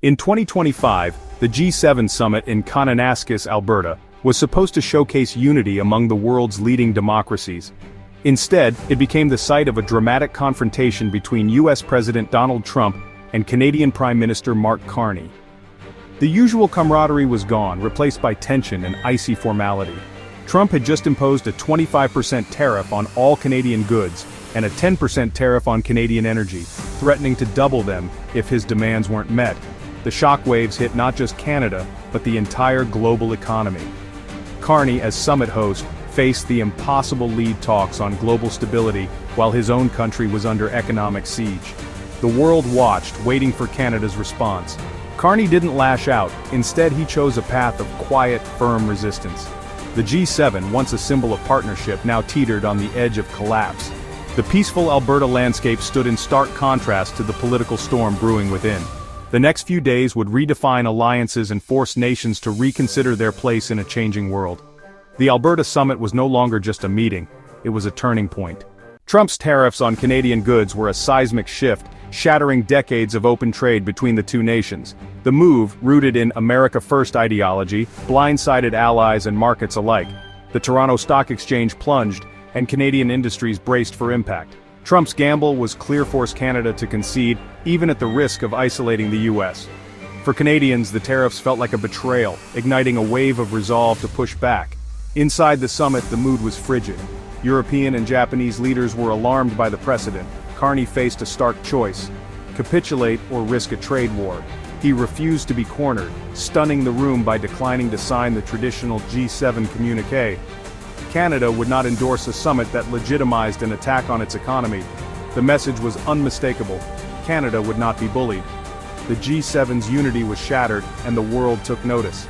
In 2025, the G7 summit in Kananaskis, Alberta, was supposed to showcase unity among the world's leading democracies. Instead, it became the site of a dramatic confrontation between US President Donald Trump and Canadian Prime Minister Mark Carney. The usual camaraderie was gone, replaced by tension and icy formality. Trump had just imposed a 25% tariff on all Canadian goods and a 10% tariff on Canadian energy, threatening to double them if his demands weren't met. The shockwaves hit not just Canada, but the entire global economy. Carney, as summit host, faced the impossible lead talks on global stability while his own country was under economic siege. The world watched, waiting for Canada's response. Carney didn't lash out, instead he chose a path of quiet, firm resistance. The G7, once a symbol of partnership, now teetered on the edge of collapse. The peaceful Alberta landscape stood in stark contrast to the political storm brewing within. The next few days would redefine alliances and force nations to reconsider their place in a changing world. The Alberta summit was no longer just a meeting, it was a turning point. Trump's tariffs on Canadian goods were a seismic shift, shattering decades of open trade between the two nations. The move, rooted in America First ideology, blindsided allies and markets alike. The Toronto Stock Exchange plunged, and Canadian industries braced for impact. Trump's gamble was clear force Canada to concede, even at the risk of isolating the US. For Canadians, the tariffs felt like a betrayal, igniting a wave of resolve to push back. Inside the summit, the mood was frigid. European and Japanese leaders were alarmed by the precedent. Carney faced a stark choice: capitulate or risk a trade war. He refused to be cornered, stunning the room by declining to sign the traditional G7 communiqué. Canada would not endorse a summit that legitimized an attack on its economy. The message was unmistakable: Canada would not be bullied. The G7's unity was shattered, and the world took notice.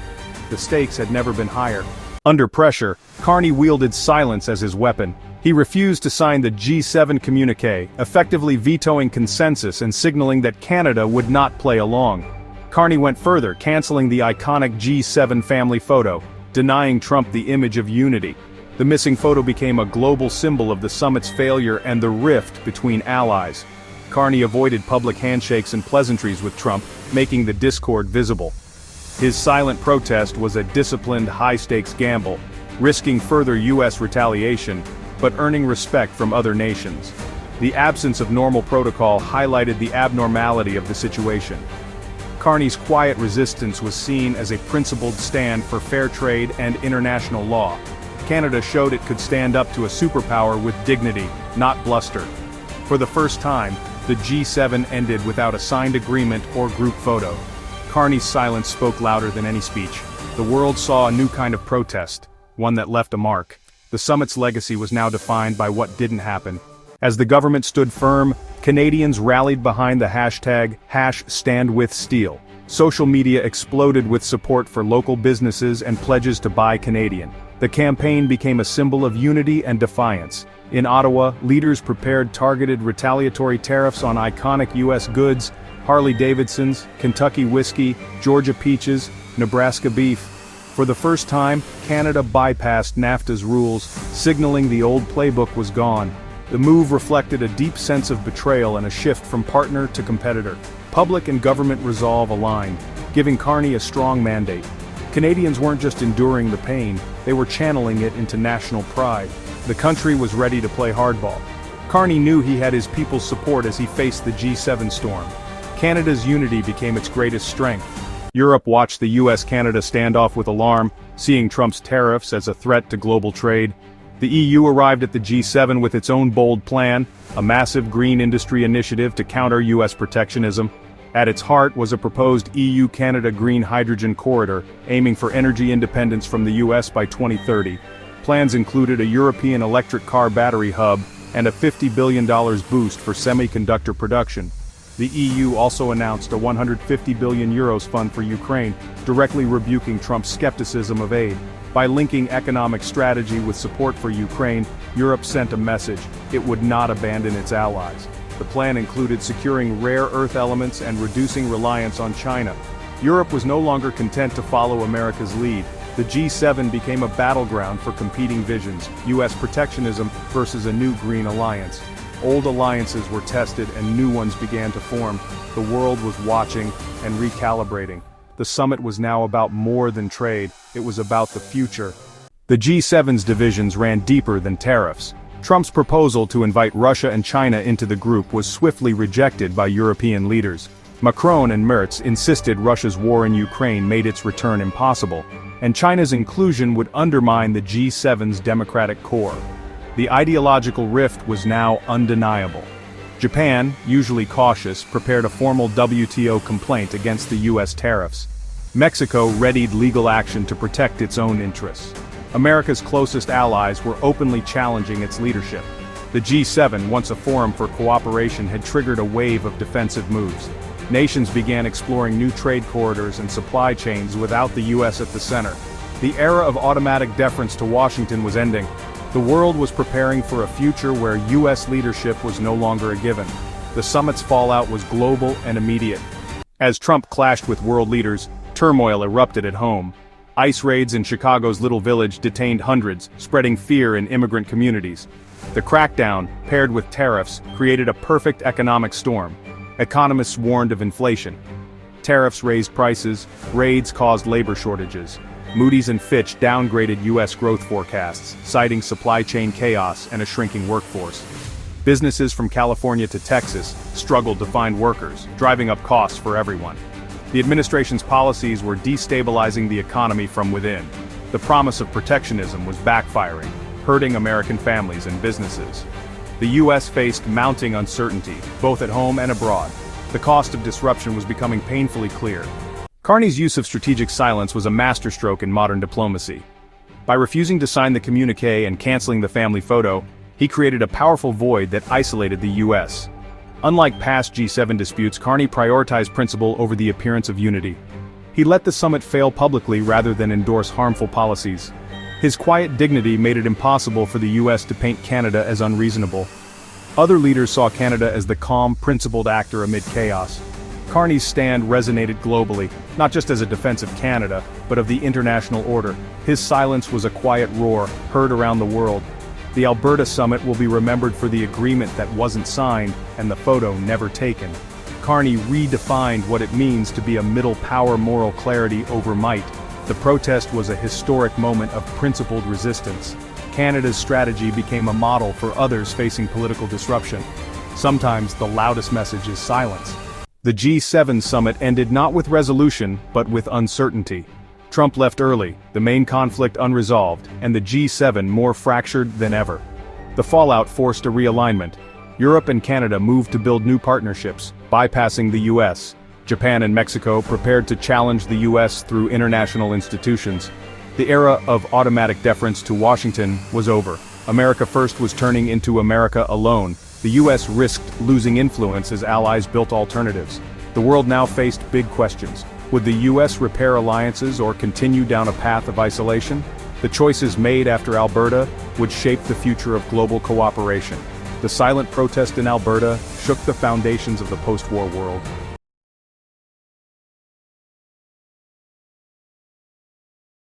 The stakes had never been higher. Under pressure, Carney wielded silence as his weapon. He refused to sign the G7 communiqué, effectively vetoing consensus and signaling that Canada would not play along. Carney went further, canceling the iconic G7 family photo, denying Trump the image of unity. The missing photo became a global symbol of the summit's failure and the rift between allies. Carney avoided public handshakes and pleasantries with Trump, making the discord visible. His silent protest was a disciplined, high-stakes gamble, risking further US retaliation, but earning respect from other nations. The absence of normal protocol highlighted the abnormality of the situation. Carney's quiet resistance was seen as a principled stand for fair trade and international law. Canada showed it could stand up to a superpower with dignity, not bluster. For the first time, the G7 ended without a signed agreement or group photo. Carney's silence spoke louder than any speech. The world saw a new kind of protest, one that left a mark. The summit's legacy was now defined by what didn't happen. As the government stood firm, Canadians rallied behind the hashtag #StandWithSteel. Social media exploded with support for local businesses and pledges to buy Canadian. The campaign became a symbol of unity and defiance. In Ottawa, leaders prepared targeted retaliatory tariffs on iconic US goods: Harley-Davidsons, Kentucky whiskey, Georgia peaches, Nebraska beef. For the first time, Canada bypassed NAFTA's rules, signaling the old playbook was gone. The move reflected a deep sense of betrayal and a shift from partner to competitor. Public and government resolve aligned, giving Carney a strong mandate. Canadians weren't just enduring the pain, they were channeling it into national pride. The country was ready to play hardball. Carney knew he had his people's support as he faced the G7 storm. Canada's unity became its greatest strength. Europe watched the US-Canada standoff with alarm, seeing Trump's tariffs as a threat to global trade. The EU arrived at the G7 with its own bold plan, a massive green industry initiative to counter US protectionism. At its heart was a proposed EU-Canada green hydrogen corridor, aiming for energy independence from the US by 2030. Plans included a European electric car battery hub and a $50 billion boost for semiconductor production. The EU also announced a €150 billion fund for Ukraine, directly rebuking Trump's skepticism of aid. By linking economic strategy with support for Ukraine, Europe sent a message: it would not abandon its allies. The plan included securing rare earth elements and reducing reliance on China. Europe was no longer content to follow America's lead. The G7 became a battleground for competing visions: US protectionism versus a new green alliance. Old alliances were tested and new ones began to form. The world was watching and recalibrating. The summit was now about more than trade, it was about the future. The G7's divisions ran deeper than tariffs. Trump's proposal to invite Russia and China into the group was swiftly rejected by European leaders. Macron and Merz insisted Russia's war in Ukraine made its return impossible, and China's inclusion would undermine the G7's democratic core. The ideological rift was now undeniable. Japan, usually cautious, prepared a formal WTO complaint against the US tariffs. Mexico readied legal action to protect its own interests. America's closest allies were openly challenging its leadership. The G7, once a forum for cooperation, had triggered a wave of defensive moves. Nations began exploring new trade corridors and supply chains without the US at the center. The era of automatic deference to Washington was ending. The world was preparing for a future where US leadership was no longer a given. The summit's fallout was global and immediate. As Trump clashed with world leaders, turmoil erupted at home. ICE raids in Chicago's Little Village detained hundreds, spreading fear in immigrant communities. The crackdown, paired with tariffs, created a perfect economic storm. Economists warned of inflation. Tariffs raised prices, raids caused labor shortages. Moody's and Fitch downgraded U.S. growth forecasts, citing supply chain chaos and a shrinking workforce. Businesses from California to Texas struggled to find workers, driving up costs for everyone. The administration's policies were destabilizing the economy from within. The promise of protectionism was backfiring, hurting American families and businesses. The U.S. faced mounting uncertainty, both at home and abroad. The cost of disruption was becoming painfully clear. Carney's use of strategic silence was a masterstroke in modern diplomacy. By refusing to sign the communique and canceling the family photo, he created a powerful void that isolated the U.S. Unlike past G7 disputes, Carney prioritized principle over the appearance of unity. He let the summit fail publicly rather than endorse harmful policies. His quiet dignity made it impossible for the U.S. to paint Canada as unreasonable. Other leaders saw Canada as the calm, principled actor amid chaos. Carney's stand resonated globally, not just as a defense of Canada, but of the international order. His silence was a quiet roar, heard around the world. The Alberta summit will be remembered for the agreement that wasn't signed, and the photo never taken. Carney redefined what it means to be a middle power moral clarity over might. The protest was a historic moment of principled resistance. Canada's strategy became a model for others facing political disruption. Sometimes the loudest message is silence. The G7 summit ended not with resolution, but with uncertainty. Trump left early, the main conflict unresolved, and the G7 more fractured than ever. The fallout forced a realignment. Europe and Canada moved to build new partnerships, bypassing the US. Japan and Mexico prepared to challenge the US through international institutions. The era of automatic deference to Washington was over. America First was turning into America Alone. The US risked losing influence as allies built alternatives. The world now faced big questions. Would the US repair alliances or continue down a path of isolation? The choices made after Alberta would shape the future of global cooperation. The silent protest in Alberta shook the foundations of the post-war world.